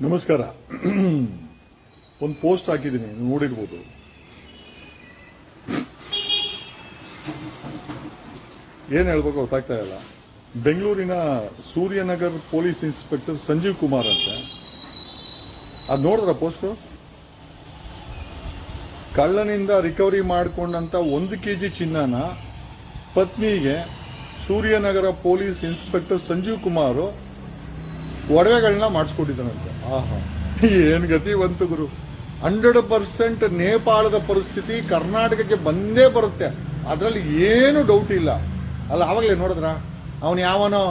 ನಮಸ್ಕಾರ. ಒಂದು ಪೋಸ್ಟ್ ಹಾಕಿದ್ದೀನಿ, ನೋಡಿರ್ಬೋದು. ಏನ್ ಹೇಳ್ಬೇಕು ಗೊತ್ತಾಗ್ತಾ ಇಲ್ಲ. ಬೆಂಗಳೂರಿನ ಸೂರ್ಯನಗರ್ ಪೊಲೀಸ್ ಇನ್ಸ್ಪೆಕ್ಟರ್ ಸಂಜೀವ್ ಕುಮಾರ್ ಅಂತ. ಅದ್ ನೋಡಿದ್ರ ಪೋಸ್ಟ್? ಕಳ್ಳನಿಂದ ರಿಕವರಿ ಮಾಡಿಕೊಂಡಂತ 1 kg ಚಿನ್ನನ ಪತ್ನಿಗೆ ಸೂರ್ಯನಗರ ಪೊಲೀಸ್ ಇನ್ಸ್ಪೆಕ್ಟರ್ ಸಂಜೀವ್ ಕುಮಾರ್ ಒಡವೆಗಳನ್ನ ಮಾಡಿಸ್ಕೊಟ್ಟಿದ್ದಾನಂತೆ. ಆಹಾ, ಏನ್ ಗತಿ ಬಂತು ಗುರು. 100% ನೇಪಾಳದ ಪರಿಸ್ಥಿತಿ ಕರ್ನಾಟಕಕ್ಕೆ ಬಂದೇ ಬರುತ್ತೆ, ಅದರಲ್ಲಿ ಏನು ಡೌಟ್ ಇಲ್ಲ. ಅಲ್ಲ, ಆವಾಗಲೇ ನೋಡಿದ್ರ ಅವನು ಯಾವನೋ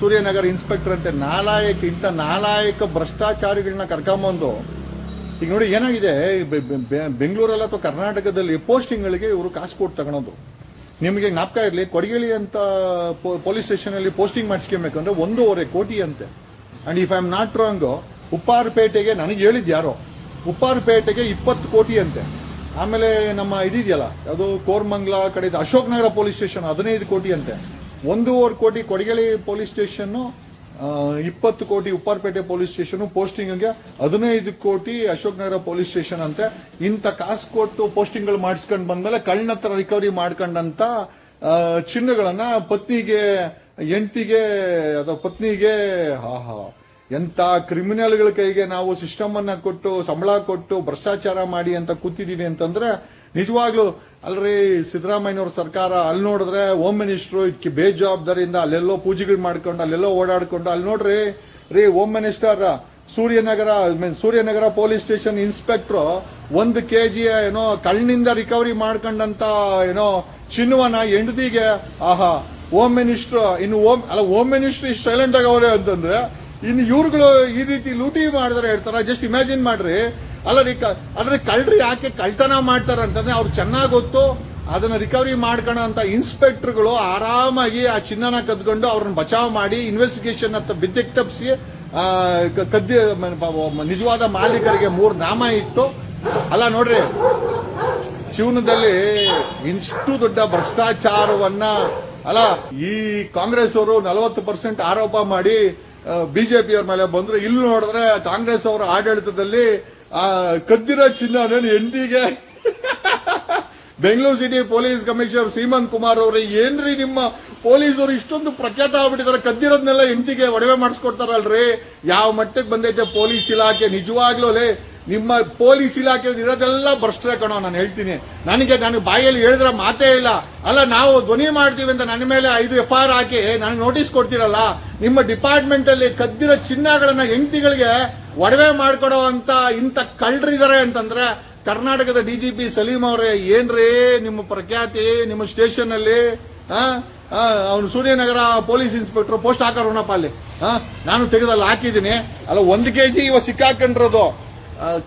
ಸೂರ್ಯನಗರ ಇನ್ಸ್ಪೆಕ್ಟರ್ ಅಂತೆ ನಾಲಾಯಕ, ಇಂಥ ನಾಲಾಯಕ ಭ್ರಷ್ಟಾಚಾರಿಗಳನ್ನ ಕರ್ಕೊಂಬಂದು ಈಗ ನೋಡಿ ಏನಾಗಿದೆ. ಬೆಂಗಳೂರಲ್ಲಿ ಅಥವಾ ಕರ್ನಾಟಕದಲ್ಲಿ ಪೋಸ್ಟಿಂಗ್ಗಳಿಗೆ ಇವರು ಕಾಸು ಕೊಟ್ಟು ತಗೊಳೋದು. ನಿಮಗೆ ಜ್ಞಾಪಕ ಇರಲಿ, ಕೊಡಗೇಳಿ ಅಂತ ಪೊಲೀಸ್ ಸ್ಟೇಷನ್ ಅಲ್ಲಿ ಪೋಸ್ಟಿಂಗ್ ಮಾಡಿಸ್ಕೊಬೇಕಂದ್ರೆ 1.5 ಕೋಟಿ ಅಂತೆ. And if I am not wrong, ಉಪ್ಪಾರಪೇಟೆಗೆ ನನಗೆ ಹೇಳಿದ್ ಯಾರೋ, ಉಪ್ಪಾರಪೇಟೆಗೆ 20 ಕೋಟಿ ಅಂತೆ. ಆಮೇಲೆ ನಮ್ಮ ಇದೆಯಲ್ಲ, ಅದು ಕೋರ್ಮಂಗ್ಲ ಕಡೆ ಅಶೋಕ್ ನಗರ ಪೊಲೀಸ್ ಸ್ಟೇಷನ್ 15 ಕೋಟಿ ಅಂತೆ. 1.5 ಕೋಟಿ ಕೊಡಗೇಳಿ ಪೊಲೀಸ್ ಸ್ಟೇಷನ್, 20 ಕೋಟಿ ಉಪ್ಪಾರಪೇಟೆ ಪೊಲೀಸ್ ಸ್ಟೇಷನ್ ಪೋಸ್ಟಿಂಗ್ಗೆ, 15 ಕೋಟಿ ಅಶೋಕ್ ನಗರ ಪೊಲೀಸ್ ಸ್ಟೇಷನ್ ಅಂತೆ. ಇಂಥ ಕಾಸು ಕೊಟ್ಟು ಪೋಸ್ಟಿಂಗ್ಗಳು ಮಾಡಿಸ್ಕೊಂಡು ಬಂದ್ಮೇಲೆ ಕಳ್ಳನ ಹತ್ರ ರಿಕವರಿ ಮಾಡ್ಕೊಂಡಂತ ಚಿನ್ನಗಳನ್ನ ಪತ್ನಿಗೆ, ಹೆಂಡತಿಗೆ ಅಥವಾ ಪತ್ನಿಗೆ, ಎಂತ ಕ್ರಿಮಿನಲ್ಗಳ ಕೈಗೆ ನಾವು ಸಿಸ್ಟಮ್ ಅನ್ನ ಕೊಟ್ಟು ಸಂಬಳ ಕೊಟ್ಟು ಭ್ರಷ್ಟಾಚಾರ ಮಾಡಿ ಅಂತ ಕೂತಿದೀವಿ ಅಂತಂದ್ರೆ ನಿಜವಾಗ್ಲೂ ಅಲ್ರಿ. ಸಿದ್ದರಾಮಯ್ಯನವ್ರ ಸರ್ಕಾರ ಅಲ್ಲಿ ನೋಡಿದ್ರೆ ಹೋಮ್ ಮಿನಿಸ್ಟರ್ ಇದಕ್ಕೆ ಬೇಜವಾಬ್ದಾರಿಯಿಂದ ಅಲ್ಲೆಲ್ಲೋ ಪೂಜೆಗಳು ಮಾಡ್ಕೊಂಡು ಅಲ್ಲೆಲ್ಲೋ ಓಡಾಡ್ಕೊಂಡು, ಅಲ್ಲಿ ನೋಡ್ರಿ home minister Suryanagar police station inspector 1 kg ಏನೋ ಕಳ್ಳಿನಿಂದ ರಿಕವರಿ ಮಾಡ್ಕೊಂಡಂತ ಏನೋ ಚಿನ್ನವನ್ನ ಹೆಂಡತಿಗೆ, ಆಹಾ, ಹೋಮ್ ಮಿನಿಸ್ಟರ್ ಹೋಮ್ ಮಿನಿಸ್ಟರ್ ಇಷ್ಟು ಸೈಲೆಂಟ್ ಆಗಿ ಅವರೇ ಅಂತಂದ್ರೆ ಇನ್ನು ಇವ್ರುಗಳು ಈ ರೀತಿ ಲೂಟಿ ಮಾಡಿದ್ರೆ ಹೇಳ್ತಾರ. ಜಸ್ಟ್ ಇಮ್ಯಾಜಿನ್ ಮಾಡ್ರಿ. ಅಲ್ರಿ ಕಳ್ರಿ ಯಾಕೆ ಕಳ್ತನ ಮಾಡ್ತಾರ ಅಂತಂದ್ರೆ ಅವ್ರು ಚೆನ್ನಾಗಿ ಗೊತ್ತು. ಅದನ್ನ ರಿಕವರಿ ಮಾಡ್ಕೊಳ್ಳೋ ಅಂತ ಇನ್ಸ್ಪೆಕ್ಟರ್ಗಳು ಆರಾಮಾಗಿ ಆ ಚಿನ್ನನ ಕದ್ಕೊಂಡು ಅವ್ರನ್ನ ಬಚಾವ್ ಮಾಡಿ ಇನ್ವೆಸ್ಟಿಗೇಷನ್ ಅಂತ ಬಿದ್ದಕ್ಕೆ ತಪ್ಪಿಸಿ ನಿಜವಾದ ಮಾಲೀಕರಿಗೆ 3 ನಾಮ ಇಟ್ಟು. ಅಲ್ಲ ನೋಡ್ರಿ, ಜೀವನದಲ್ಲಿ ಇಷ್ಟು ದೊಡ್ಡ ಭ್ರಷ್ಟಾಚಾರವನ್ನ ಅಲ್ಲ ಈ ಕಾಂಗ್ರೆಸ್ ಅವರು 40% ಆರೋಪ ಮಾಡಿ ಬಿಜೆಪಿಯವ್ರ ಮೇಲೆ ಬಂದ್ರು. ಇಲ್ಲಿ ನೋಡಿದ್ರೆ ಕಾಂಗ್ರೆಸ್ ಅವರ ಆಡಳಿತದಲ್ಲಿ ಕದ್ದಿರೋ ಚಿನ್ನ ಹೆಂಡತಿಗೆ Bengaluru city police commissioner Seemant Kumar ಅವರೇ, ಏನ್ರಿ ನಿಮ್ಮ ಪೊಲೀಸರು ಇಷ್ಟೊಂದು ಪ್ರಖ್ಯಾತ ಆಗ್ಬಿಟ್ಟಿದ್ದಾರೆ, ಕದ್ದಿರೋದ್ನೆಲ್ಲ ಹೆಂಡತಿಗೆ ಒಡವೆ ಮಾಡಿಸ್ಕೊಡ್ತಾರಲ್ರಿ. ಯಾವ ಮಟ್ಟಕ್ಕೆ ಬಂದೈತೆ ಪೊಲೀಸ್ ಇಲಾಖೆ ನಿಜವಾಗ್ಲೂ. ನಿಮ್ಮ ಪೊಲೀಸ್ ಇಲಾಖೆ ಇರೋದೆಲ್ಲ ಭ್ರಷ್ಟರೇ ಕಣೋ. ನಾನು ಹೇಳ್ತೀನಿ, ನನಗೆ ಬಾಯಲ್ಲಿ ಹೇಳಿದ್ರೆ ಮಾತೇ ಇಲ್ಲ. ಅಲ್ಲ, ನಾವು ಧ್ವನಿ ಮಾಡ್ತೀವಿ ಅಂತ ನನ್ನ ಮೇಲೆ 5 FIR ಹಾಕಿ ನನಗೆ ನೋಟಿಸ್ ಕೊಡ್ತೀರಲ್ಲ. ನಿಮ್ಮ ಡಿಪಾರ್ಟ್ಮೆಂಟ್ ಅಲ್ಲಿ ಕದ್ದಿರೋ ಚಿನ್ನಗಳನ್ನ ಹೆಂಡತಿಗಳಿಗೆ ಒಡವೆ ಮಾಡ್ಕೊಡೋ ಅಂತ ಇಂಥ ಕಳ್ಳರಿದ್ದಾರೆ ಅಂತಂದ್ರೆ ಕರ್ನಾಟಕದ DGP ಸಲೀಂ ಅವರೇ, ಏನ್ರೇ ನಿಮ್ಮ ಪ್ರಖ್ಯಾತಿ ನಿಮ್ಮ ಸ್ಟೇಷನ್ ಅಲ್ಲಿ. ಅವನು ಸೂರ್ಯನಗರ ಪೊಲೀಸ್ ಇನ್ಸ್ಪೆಕ್ಟರ್ ಪೋಸ್ಟ್ ಹಾಕೋಣಪ್ಪ ಅಲ್ಲಿ. ನಾನು ತೆಗೆದಲ್ಲಿ ಹಾಕಿದ್ದೀನಿ. ಅಲ್ಲ, 1 kg ಇವ ಸಿಕ್ಕಾಕೊಂಡಿರೋದು.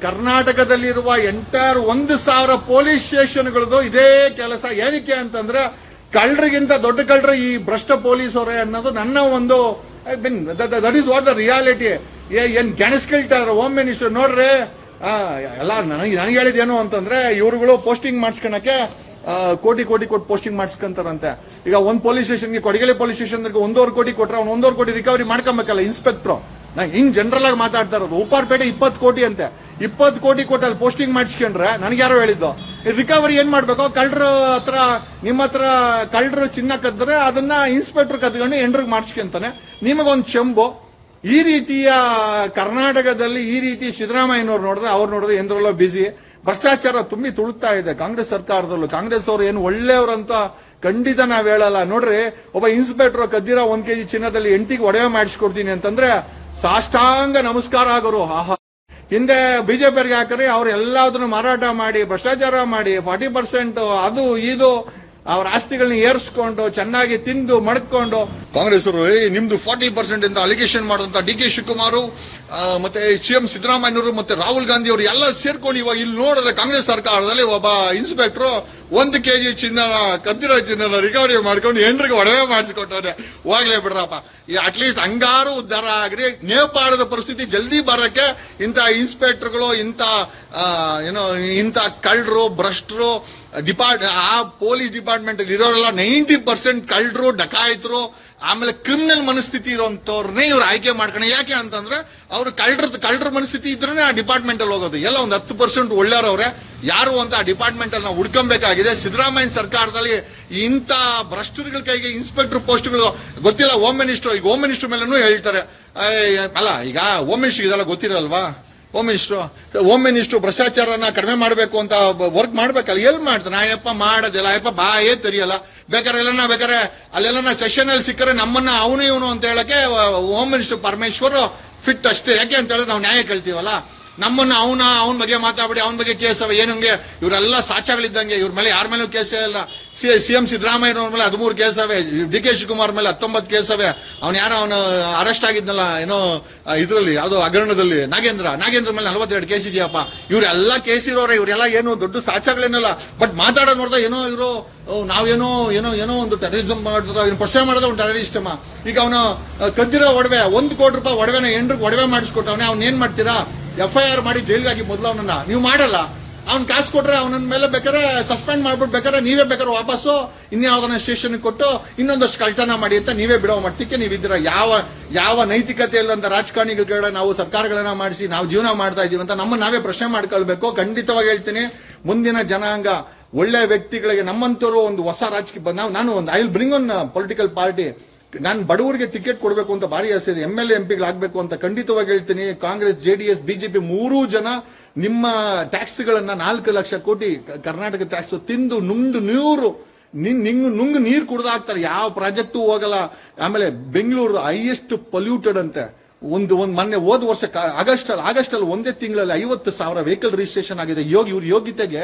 ಕರ್ನಾಟಕದಲ್ಲಿರುವ ಎಂಟೈರ್ 1000 ಪೊಲೀಸ್ ಸ್ಟೇಷನ್ಗಳದು ಇದೇ ಕೆಲಸ. ಏನಕ್ಕೆ ಅಂತಂದ್ರೆ ಕಳ್ಳರಿಗಿಂತ ದೊಡ್ಡ ಕಳ್ಳರು ಈ ಭ್ರಷ್ಟ ಪೊಲೀಸ್ ಅವರೇ ಅನ್ನೋದು ನನ್ನ ಒಂದು that is what the reality. ಏನ್ ಗೆಣಸ್ಕೊಳ್ತಾರೆ ಹೋಮ್ ಮಿನಿಸ್ಟರ್ ನೋಡ್ರಿ. ಎಲ್ಲ ನನಗೆ ಹೇಳಿದೇನು ಅಂತಂದ್ರೆ ಇವ್ರುಗಳು ಪೋಸ್ಟಿಂಗ್ ಮಾಡಿಸ್ಕೊಳಕ್ಕೆ ಕೋಟಿ ಕೊಟ್ಟು ಪೋಸ್ಟಿಂಗ್ ಮಾಡಿಸ್ಕೊಂತಾರಂತೆ. ಈಗ ಒಂದು ಪೊಲೀಸ್ ಸ್ಟೇಷನ್ಗೆ, ಕೊಡಗೇಳಿ ಪೊಲೀಸ್ ಸ್ಟೇಷನ್ಗೆ 1.5 ಕೋಟಿ ಕೊಟ್ರೆ ಅವ್ನು 1.5 ಕೋಟಿ ರಿಕವರಿ ಮಾಡ್ಕೊಬೇಕಲ್ಲ ಇನ್ಸ್ಪೆಕ್ಟರ್. ನಾ ಹಿಂಗ್ ಜನರಲ್ ಆಗಿ ಮಾತಾಡ್ತಾ ಇರೋದು. ಉಪ್ಪಾರಪೇಟೆ 20 ಕೋಟಿ ಅಂತೆ. 20 ಕೋಟಿ ಕೊಟ್ಟು ಅಲ್ಲಿ ಪೋಸ್ಟಿಂಗ್ ಮಾಡಿಸ್ಕೊಂಡ್ರೆ ನನಗೆ ಯಾರೋ ಹೇಳಿದ್ದು ರಿಕವರಿ ಏನ್ ಮಾಡ್ಬೇಕು, ಕಳ್ಳರ ಹತ್ರ ನಿಮ್ಮ ಹತ್ರ ಕಳ್ಳರು ಚಿನ್ನ ಕದ್ರೆ ಅದನ್ನ ಇನ್ಸ್ಪೆಕ್ಟರ್ ಕದ್ಕೊಂಡು ಎಂಡ್ರಿಗೆ ಮಾಡಿಸ್ಕೊಂತಾನೆ. ನಿಮಗೊಂದು ಚೆಂಬು. ಈ ರೀತಿಯ ಕರ್ನಾಟಕದಲ್ಲಿ ಈ ರೀತಿ ಸಿದ್ದರಾಮಯ್ಯನವ್ರು ನೋಡಿದ್ರೆ ಅವ್ರು ನೋಡಿದ್ರೆ ಎಂದ್ರಲ್ಲೋ ಬಿಸಿ. ಭ್ರಷ್ಟಾಚಾರ ತುಂಬಿ ತುಳುತ್ತಾ ಇದೆ ಕಾಂಗ್ರೆಸ್ ಸರ್ಕಾರದಲ್ಲೂ. ಕಾಂಗ್ರೆಸ್ ಅವರು ಏನು ಒಳ್ಳೆಯವ್ರಂತ ಖಂಡಿತ ನಾವ್ ಹೇಳಲ್ಲ. ನೋಡ್ರಿ, ಒಬ್ಬ ಇನ್ಸ್ಪೆಕ್ಟರ್ ಕದ್ದಿರೋ 1 kg ಚಿನ್ನದಲ್ಲಿ ಹೆಂಡತಿಗೆ ಒಡವೆ ಮಾಡಿಸ್ಕೊಡ್ತೀನಿ ಅಂತಂದ್ರೆ ಸಾಷ್ಟಾಂಗ ನಮಸ್ಕಾರ ಆಗೋರು. ಆಹಾ, ಹಿಂದೆ ಬಿಜೆಪಿಯವರಿಗೆ ಹಾಕ್ರಿ, ಅವ್ರು ಎಲ್ಲದನ್ನು ಮಾರಾಟ ಮಾಡಿ ಭ್ರಷ್ಟಾಚಾರ ಮಾಡಿ 40% ಅದು ಇದು ಅವ್ರ ಆಸ್ತಿಗಳನ್ನ ಏರಿಸ್ಕೊಂಡು ಚೆನ್ನಾಗಿ ತಿಂದು ಮಡ್ಕೊಂಡು ಕಾಂಗ್ರೆಸ್ ಅವರು ನಿಮ್ದು 40% ಇಂದ ಅಲಿಗೇಷನ್ ಮಾಡುವಂತ DK ಶಿವಕುಮಾರ್ ಮತ್ತೆ CM ಸಿದ್ದರಾಮಯ್ಯನವರು ಮತ್ತೆ ರಾಹುಲ್ ಗಾಂಧಿ ಅವರು ಎಲ್ಲ ಸೇರ್ಕೊಂಡು ಇವಾಗ ಇಲ್ಲಿ ನೋಡಿದ್ರೆ ಕಾಂಗ್ರೆಸ್ ಸರ್ಕಾರದಲ್ಲಿ ಒಬ್ಬ ಇನ್ಸ್ಪೆಕ್ಟರ್ 1 kg ಚಿನ್ನನ ಕದ್ದಿರೋ ಚಿನ್ನನ ರಿಕವರಿ ಮಾಡ್ಕೊಂಡು ಹೆಂಡ್ರಿಗೆ ಒಡವೆ ಮಾಡಿಸ್ಕೊಟ್ಟವ್ರೆ. ಹೋಗ್ಲೇ ಬಿಡ್ರಪ್ಪ, ಅಟ್ಲೀಸ್ಟ್ ಹಂಗಾರು ಉದ್ಧಾರ ಆಗ್ರಿ. ನೇಪಾಳದ ಪರಿಸ್ಥಿತಿ ಜಲ್ದಿ ಬರಕ್ಕೆ ಇಂಥ ಇನ್ಸ್ಪೆಕ್ಟರ್ಗಳು, ಇಂಥ ಕಳ್ಳರು ಭ್ರಷ್ಟರು ಆ ಪೊಲೀಸ್ ಡಿಪಾರ್ಟ್ಮೆಂಟ್ ಇರೋರೆಲ್ಲ 90% ಕಳ್ಳರು ಡಕಾಯಿತರು ಆಮೇಲೆ ಕ್ರಿಮಿನಲ್ ಮನಸ್ಥಿತಿ ಇರೋಂಥವ್ರನ್ನೇ ಇವ್ರು ಆಯ್ಕೆ ಮಾಡ್ಕೊಂಡು, ಯಾಕೆ ಅಂತಂದ್ರೆ ಅವ್ರು ಕಳ್ಳರ ಮನಸ್ಥಿತಿ ಇದ್ರೆ ಆ ಡಿಪಾರ್ಟ್ಮೆಂಟ್ ಅಲ್ಲಿ ಹೋಗೋದು. ಎಲ್ಲ ಒಂದು 10% ಒಳ್ಳೆಯವ್ರೆ ಯಾರು ಅಂತ ಆ ಡಿಪಾರ್ಟ್ಮೆಂಟ್ ಅಲ್ಲಿ ನಾವು ಹುಡ್ಕೊಬೇಕಾಗಿದೆ. ಸಿದ್ದರಾಮಯ್ಯ ಸರ್ಕಾರದಲ್ಲಿ ಇಂಥ ಭ್ರಷ್ಟರುಗಳ ಕೈಗೆ ಇನ್ಸ್ಪೆಕ್ಟರ್ ಪೋಸ್ಟ್ಗಳು ಗೊತ್ತಿಲ್ಲ. ಹೋಮ್ ಮಿನಿಸ್ಟರ್, ಈಗ ಹೋಮ್ ಮಿನಿಸ್ಟರ್ ಮೇಲೂ ಹೇಳ್ತಾರೆ, ಅಲ್ಲ ಈಗ ಹೋಮ್ ಮಿನಿಸ್ಟರ್ ಇದೆಲ್ಲ ಗೊತ್ತಿರಲ್ವಾ? ಹೋಮ್ ಮಿನಿಸ್ಟರ್ ಭ್ರಷ್ಟಾಚಾರನ ಕಡಿಮೆ ಮಾಡಬೇಕು ಅಂತ ವರ್ಕ್ ಮಾಡ್ಬೇಕಲ್ಲ, ಎಲ್ಲಿ ಮಾಡ್ತಾನೆ ಅಯ್ಯಪ್ಪ? ಮಾಡೋದಿಲ್ಲ ಅಯ್ಯಪ್ಪ, ಬಾಯೇ ತೆರಿಯಲ್ಲ. ಬೇಕಾದ್ರೆ ಅಲ್ಲೆಲ್ಲ ಸೆಷನ್ ಅಲ್ಲಿ ಸಿಕ್ಕರೆ ನಮ್ಮನ್ನ ಅವನು ಇವನು ಅಂತ ಹೇಳಕ್ಕೆ ಹೋಮ್ ಮಿನಿಸ್ಟರ್ ಪರಮೇಶ್ವರ್ ಫಿಟ್ ಅಷ್ಟೇ. ಯಾಕೆ ಅಂತ ಹೇಳಿದ್ರೆ ನಾವು ನ್ಯಾಯ ಕೇಳ್ತೀವಲ್ಲ. ನಮ್ಮನ್ನ ಅವನ ಬಗ್ಗೆ ಮಾತಾಡಿ ಅವನ ಬಗ್ಗೆ ಕೇಸವೆ ಏನಂಗೆ? ಇವರೆಲ್ಲ ಸಾಚಾಗಳಿದ್ದಂಗೆ. ಇವ್ರ ಮೇಲೆ ಯಾರ ಮೇಲೂ ಕೇಸೇ ಇಲ್ಲ. ಸಿಎಂ ಸಿದ್ದರಾಮಯ್ಯನವ್ರ ಮೇಲೆ 13 ಕೇಸವೆ, ಡಿ.ಕೆ ಶಿವಕುಮಾರ್ ಮೇಲೆ 19 ಕೇಸವೆ. ಅವನು ಅರೆಸ್ಟ್ ಆಗಿದ್ನಲ್ಲ ಏನೋ ಇದ್ರಲ್ಲಿ ಯಾವ್ದೋ ಹಗರಣದಲ್ಲಿ, ನಾಗೇಂದ್ರ ಮೇಲೆ 42 ಕೇಸ್ ಇದೆಯಪ್ಪ. ಇವರೆಲ್ಲ ಕೇಸ್ ಇರೋರೆ, ಇವರೆಲ್ಲ ಏನು ದೊಡ್ಡ ಸಾಚಾಗಳೇನಲ್ಲ. ಬಟ್ ಮಾತಾಡೋದು ನೋಡ್ದ ಏನೋ ಇವರು ನಾವೇನೋ ಏನೋ ಒಂದು ಟೆರರಿಸಂ ಮಾಡಿದ್ರ, ಪ್ರಶ್ನೆ ಮಾಡೋದು ಒಂದು ಟೆರರಿಸ್ಟಮ್ಮ. ಈಗ ಅವನು ಕದ್ದಿರೋ ಒಡವೆ 1 ಕೋಟಿ ರೂಪಾಯಿ ಒಡವೆನ ಹೆಂಡ್ರಿಗೆ ಒಡವೆ ಮಾಡಿಸ್ಕೊಟ್ಟವನೇ. ಅವ್ನ ಏನ್ ಮಾಡ್ತೀರಾ? FIR ಮಾಡಿ ಜೈಲ್ಗಾಗಿ ಮೊದಲು ಅವನನ್ನ ನೀವು ಮಾಡಲ್ಲ. ಅವ್ನ್ ಕಾಸು ಕೊಟ್ರೆ ಅವನ ಮೇಲೆ ಬೇಕಾದ್ರೆ ಸಸ್ಪೆಂಡ್ ಮಾಡ್ಬಿಟ್ಟು ಬೇಕಾದ್ರೆ ನೀವೇ ಬೇಕಾದ್ರೆ ವಾಪಸ್ಸು ಇನ್ಯಾವ್ದನ್ನ ಸ್ಟೇಷನ್ ಕೊಟ್ಟು ಇನ್ನೊಂದಷ್ಟು ಕಳ್ತನ ಮಾಡಿ ಅಂತ ನೀವೇ ಬಿಡೋ ಮಟ್ಟಕ್ಕೆ ನೀವಿದ್ದೀರ. ಯಾವ ನೈತಿಕತೆ ಇಲ್ಲಂತ ರಾಜಕಾರಣಿಗಳ ನಾವು ಸರ್ಕಾರಗಳನ್ನ ಮಾಡಿಸಿ ನಾವು ಜೀವನ ಮಾಡ್ತಾ ಇದೀವಿ ಅಂತ ನಾವೇ ಪ್ರಶ್ನೆ ಮಾಡ್ಕೊಳ್ಬೇಕು. ಖಂಡಿತವಾಗಿ ಹೇಳ್ತೀನಿ, ಮುಂದಿನ ಜನಾಂಗ ಒಳ್ಳೆ ವ್ಯಕ್ತಿಗಳಿಗೆ ನಮ್ಮಂತವರು ಒಂದು ಹೊಸ ರಾಜಕೀಯ ನಾನು ಒಂದು I will bring on political party. ನಾನು ಬಡವರಿಗೆ ಟಿಕೆಟ್ ಕೊಡಬೇಕು ಅಂತ ಭಾರಿ ಆಸೆ ಇದೆ. MLA MP ಅಂತ ಖಂಡಿತವಾಗಿ ಹೇಳ್ತೀನಿ. ಕಾಂಗ್ರೆಸ್, JDS, BJP 3 ಜನ ನಿಮ್ಮ ಟ್ಯಾಕ್ಸ್ಗಳನ್ನ 4 ಲಕ್ಷ ಕೋಟಿ ಕರ್ನಾಟಕ ಟ್ಯಾಕ್ಸ್ ತಿಂದು ನುಂಡು ನೀರು ಕುಡ್ದಾಕ್ತಾರೆ. ಯಾವ ಪ್ರಾಜೆಕ್ಟು ಹೋಗಲ್ಲ. ಆಮೇಲೆ ಬೆಂಗಳೂರು ಹೈಯೆಸ್ಟ್ ಪೊಲ್ಯೂಟೆಡ್ ಅಂತೆ. ಒಂದು ಮೊನ್ನೆ ಹೋದ ವರ್ಷ ಆಗಸ್ಟ್ ಅಲ್ಲಿ ಒಂದೇ ತಿಂಗಳಲ್ಲಿ 50,000 ವೆಹಿಕಲ್ ರಿಜಿಸ್ಟ್ರೇಷನ್ ಆಗಿದೆ. ಇವ್ರ ಯೋಗ್ಯತೆಗೆ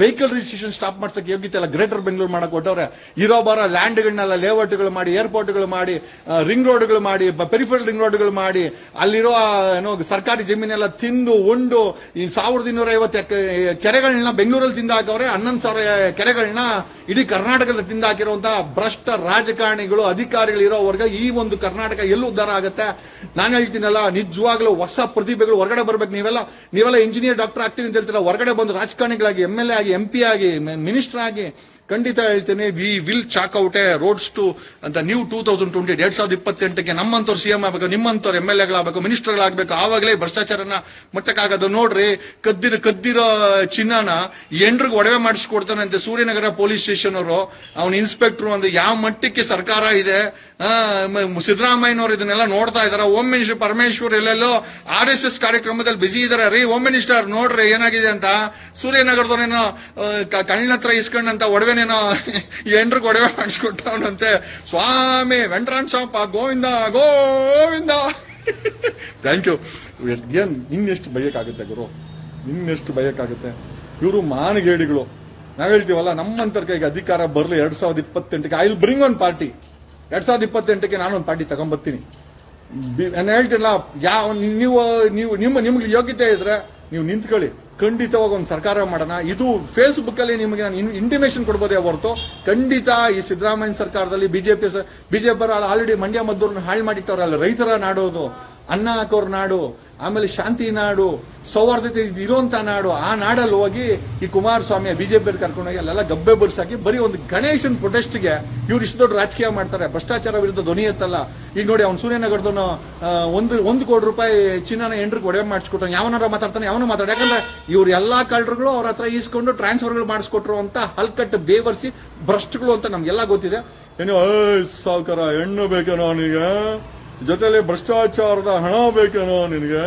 ವೆಹಿಕಲ್ ರಿಜಿಸ್ಟ್ರೇಷನ್ ಸ್ಟಾಪ್ ಮಾಡ್ಸಕ್ಕೆ ಯೋಗ್ಯತೆ ಇಲ್ಲ. ಗ್ರೇಟರ್ ಬೆಂಗಳೂರು ಮಾಡಕ್ ಕೊಟ್ಟವ್ರೆ. ಇರೋ ಬರೋ ಲ್ಯಾಂಡ್ಗಳನ್ನೆಲ್ಲ ಲೇಔಟ್ಗಳು ಮಾಡಿ, ಏರ್ಪೋರ್ಟ್ಗಳು ಮಾಡಿ, ರಿಂಗ್ ರೋಡ್ಗಳು ಮಾಡಿ, ಪೆರಿಫೆರಲ್ ರಿಂಗ್ ರೋಡ್ಗಳು ಮಾಡಿ, ಅಲ್ಲಿರೋ ಸರ್ಕಾರಿ ಜಮೀನೆಲ್ಲ ತಿಂದು ಉಂಡು 1250 ಕೆರೆಗಳನ್ನ ಬೆಂಗಳೂರಲ್ಲಿ ತಿಂದಾಕವ್ರೆ. 11,000 ಕೆರೆಗಳನ್ನ ಇಡೀ ಕರ್ನಾಟಕದಲ್ಲಿ ತಿಂದಾಕಿರುವಂತಹ ಭ್ರಷ್ಟ ರಾಜಕಾರಣಿಗಳು, ಅಧಿಕಾರಿಗಳು ಇರೋವರೆಗೆ ಈ ಒಂದು ಕರ್ನಾಟಕ ಎಲ್ಲೂ ಉದ್ಧಾರ ಆಗುತ್ತೆ. ನಾನು ಹೇಳ್ತೀನಲ್ಲ, ನಿಜವಾಗ್ಲೂ ಹೊಸ ಪ್ರತಿಭೆಗಳು ಹೊರಗಡೆ ಬರ್ಬೇಕು. ನೀವೆಲ್ಲ ಇಂಜಿನಿಯರ್, ಡಾಕ್ಟರ್ ಆಗ್ತೀನಿ ಅಂತ ಹೇಳ್ತೀರಾ. ಹೊರಗಡೆ ಬಂದು ರಾಜಕಾರಣಿಗಳಾಗಿ, MLA ಆಗಿ, MP ಆಗಿ, ಮಿನಿಸ್ಟರ್ ಆಗಿ, ಖಂಡಿತ ಹೇಳ್ತೀನಿ, we will chalk out a roads to ಅಂತ ನ್ಯೂ 2020 2028ಕ್ಕೆ ನಮ್ಮಂತವ್ರು CM ಆಗಬೇಕು, ನಿಮ್ಮಂತವ್ರು MLAಗಳಾಗಬೇಕು, ಮಿನಿಸ್ಟರ್ಗಳಾಗಬೇಕು. ಆವಾಗಲೇ ಭ್ರಷ್ಟಾಚಾರನ ಮಟ್ಟಕ್ಕಾಗೋದು. ನೋಡ್ರಿ, ಕದ್ದಿರೋ ಚಿನ್ನನ ಎಂಡ್ರಿಗೆ ಒಡವೆ ಮಾಡಿಸ್ಕೊಡ್ತಾನೆ ಅಂತೆ ಸೂರ್ಯನಗರ ಪೊಲೀಸ್ ಸ್ಟೇಷನ್ ಅವರು. ಅವನ ಇನ್ಸ್ಪೆಕ್ಟರ್ ಒಂದು ಯಾವ ಮಟ್ಟಕ್ಕೆ ಸರ್ಕಾರ ಇದೆ. ಸಿದ್ದರಾಮಯ್ಯನವರು ಇದನ್ನೆಲ್ಲ ನೋಡ್ತಾ ಇದಾರೆ. ಹೋಮ್ ಮಿನಿಸ್ಟರ್ ಪರಮೇಶ್ವರ್ ಎಲ್ಲೆಲ್ಲೋ RSS ಕಾರ್ಯಕ್ರಮದಲ್ಲಿ ಬಿಸಿ ಇದಾರೆ. ರೀ ಹೋಮ್ ಮಿನಿಸ್ಟರ್ ನೋಡ್ರಿ ಏನಾಗಿದೆ ಅಂತ. ಸೂರ್ಯನಗರದವನೇನೋ ಕಳ್ಳನತ್ರ ಇಸ್ಕೊಂಡಂತ ಒಡವೆನೇನೋ ಎಂಡ್ರಿಗೆ ಒಡವೆ ಮಾಡಿಸ್ಕೊಟ್ಟವನಂತೆ. ಸ್ವಾಮಿ ವೆಂಟ್ರಾನ್ ಶಾಪ ಗೋವಿಂದ ಗೋವಿಂದ. Thank you. ಇನ್ನೆಷ್ಟು ಬಯಕಾಗುತ್ತೆ ಗುರು, ಇನ್ನೆಷ್ಟು ಬಯಕಾಗುತ್ತೆ. ಇವರು ಮಾನಗೇಡಿಗಳು. ನಾವ್ ಹೇಳ್ತೀವಲ್ಲ, ನಮ್ಮಂತರ ಕೈಗೆ ಅಧಿಕಾರ ಬರಲಿ 2028ಕ್ಕೆ. I will bring one party. 2028ಕ್ಕೆ ನಾನೊಂದು ಪಾರ್ಟಿ ತಗೊಂಡ್ಬರ್ತೀನಿ. ನಾನು ಹೇಳ್ತಿಲ್ಲ, ನಿಮ್ಗೆ ಯೋಗ್ಯತೆ ಇದ್ರೆ ನೀವು ನಿಂತ್ಕೊಳ್ಳಿ. ಖಂಡಿತವಾಗಿ ಒಂದು ಸರ್ಕಾರ ಮಾಡೋಣ. ಇದು ಫೇಸ್ಬುಕ್ ಅಲ್ಲಿ ನಿಮಗೆ ನಾನು ಇಂಟಿಮೇಷನ್ ಕೊಡ್ಬೋದೇ ಹೊರತು ಖಂಡಿತ ಈ ಸಿದ್ದರಾಮಯ್ಯ ಸರ್ಕಾರದಲ್ಲಿ ಬಿಜೆಪಿ ಆಲ್ರೆಡಿ ಮಂಡ್ಯ ಮದ್ದೂರನ್ನ ಹಾಳು ಮಾಡಿಟ್ಟವ್ರಲ್ಲ. ರೈತರ ನಾಡೋದು, ಅನ್ನ ಹಾಕೋರ್ ನಾಡು, ಆಮೇಲೆ ಶಾಂತಿ ನಾಡು, ಸೌಹಾರ್ದತೆ ಇರುವಂತ ನಾಡು. ಆ ನಾಡಲ್ಲಿ ಹೋಗಿ ಈ ಕುಮಾರಸ್ವಾಮಿ ಬಿಜೆಪಿ ಕರ್ಕೊಂಡೋಗಿ ಅಲ್ಲೆಲ್ಲ ಗಬ್ಬೆ ಬರ್ಸಾಕಿ ಬರೀ ಒಂದು ಗಣೇಶನ್ ಪ್ರೊಟೆಸ್ಟ್ಗೆ ಇವ್ರು ಇಷ್ಟು ದೊಡ್ಡ ರಾಜಕೀಯ ಮಾಡ್ತಾರೆ. ಭ್ರಷ್ಟಾಚಾರ ವಿರುದ್ಧ ಧ್ವನಿ ಎತ್ತಲ್ಲ. ಈಗ ನೋಡಿ, ಅವ್ನು ಸೂರ್ಯನಗರದವನು 1 ಕೋಟಿ ರೂಪಾಯಿ ಚಿನ್ನನ ಎಂಡ್ರಿಗೆ ಒಡವೆ ಮಾಡಿಸ್ಕೊಟ್ಟು ಯಾವನಾರ ಮಾತಾಡ್ತಾನೆ, ಯಾವನು ಮಾತಾಡ. ಯಾಕಂದ್ರೆ ಇವ್ರು ಎಲ್ಲಾ ಕಳ್ಳರುಗಳು ಅವ್ರ ಹತ್ರ ಈಸ್ಕೊಂಡು ಟ್ರಾನ್ಸ್ಫರ್ಗಳು ಮಾಡಿಸ್ಕೊಟ್ರು ಅಂತ ಹಲ್ಕಟ್ಟು ಬೇವರ್ಸಿ ಭ್ರಷ್ಟಗಳು ಅಂತ ನಮ್ಗೆಲ್ಲ ಗೊತ್ತಿದೆ. ಏನೋ ಸಾವುಕಾರ ಹೆಣ್ಣು ಬೇಕೇನೋ ಅವನಿಗೆ, ಜೊತೆಲಿ ಭ್ರಷ್ಟಾಚಾರದ ಹಣ ಬೇಕೇನೋ ನಿನಗೆ,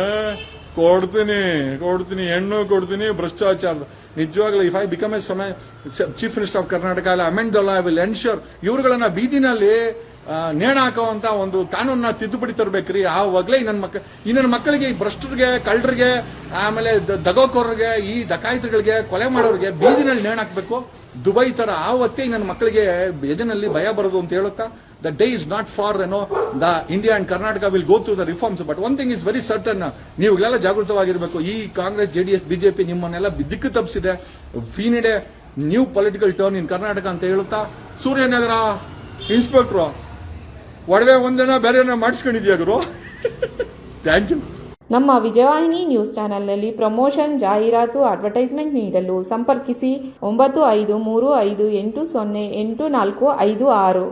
ಕೊಡ್ತೀನಿ ಹೆಣ್ಣು ಕೊಡ್ತೀನಿ ಭ್ರಷ್ಟಾಚಾರದ. ನಿಜವಾಗ್ಲೂ if I become a chief minister of Karnataka, I amend the law, I will ensure ಇವ್ರುಗಳನ್ನ ಬೀದಿನಲ್ಲಿ ನೇಣ ಹಾಕುವಂತ ಒಂದು ಕಾನೂನನ್ನ ತಿದ್ದುಪಡಿ ತರಬೇಕ್ರಿ. ಆವಾಗಲೇ ನನ್ನ ಮಕ್ಕಳಿಗೆ, ಈ ಭ್ರಷ್ಟರಿಗೆ, ಕಳ್ಳರಿಗೆ, ಆಮೇಲೆ ದಗೋಕೋರರಿಗೆ, ಈ ಡಕಾಯಿತಗಳಿಗೆ, ಕೊಲೆ ಮಾಡೋರಿಗೆ ಬೀದಿನಲ್ಲಿ ನೇಣ ಹಾಕ್ಬೇಕು ದುಬೈ ತರ. ಆವತ್ತೇ ನನ್ನ ಮಕ್ಕಳಿಗೆ ಎದೆನಲ್ಲಿ ಭಯ ಬರೋದು ಅಂತ ಹೇಳುತ್ತಾ. The day is not far, the India and Karnataka will go through the reforms. But one thing is very certain, ನೀವುಗಳೆಲ್ಲ ಜಾಗೃತವಾಗಿರಬೇಕು. ಈ ಕಾಂಗ್ರೆಸ್, JDS, BJP ನಿಮ್ಮನ್ನೆಲ್ಲ ದಿಕ್ಕು ತಪ್ಪಿಸಿದೆ. We need a new political turn in Karnataka ಅಂತ ಹೇಳುತ್ತಾ, ಸೂರ್ಯನಗರ ಇನ್ಸ್ಪೆಕ್ಟ್ರು ಒಡವೆ ಒಂದೇನ ಬೇರೆನ ಮಾಡಿಸ್ಕೊಂಡಿದ್ಯಾ ಗುರು? Thank you. ನಮ್ಮ Vijayavahini news ಚಾನೆಲ್ನಲ್ಲಿ promotion, ಜಾಹೀರಾತು, advertisement ನೀಡಲು ಸಂಪರ್ಕಿಸಿ 9535808456.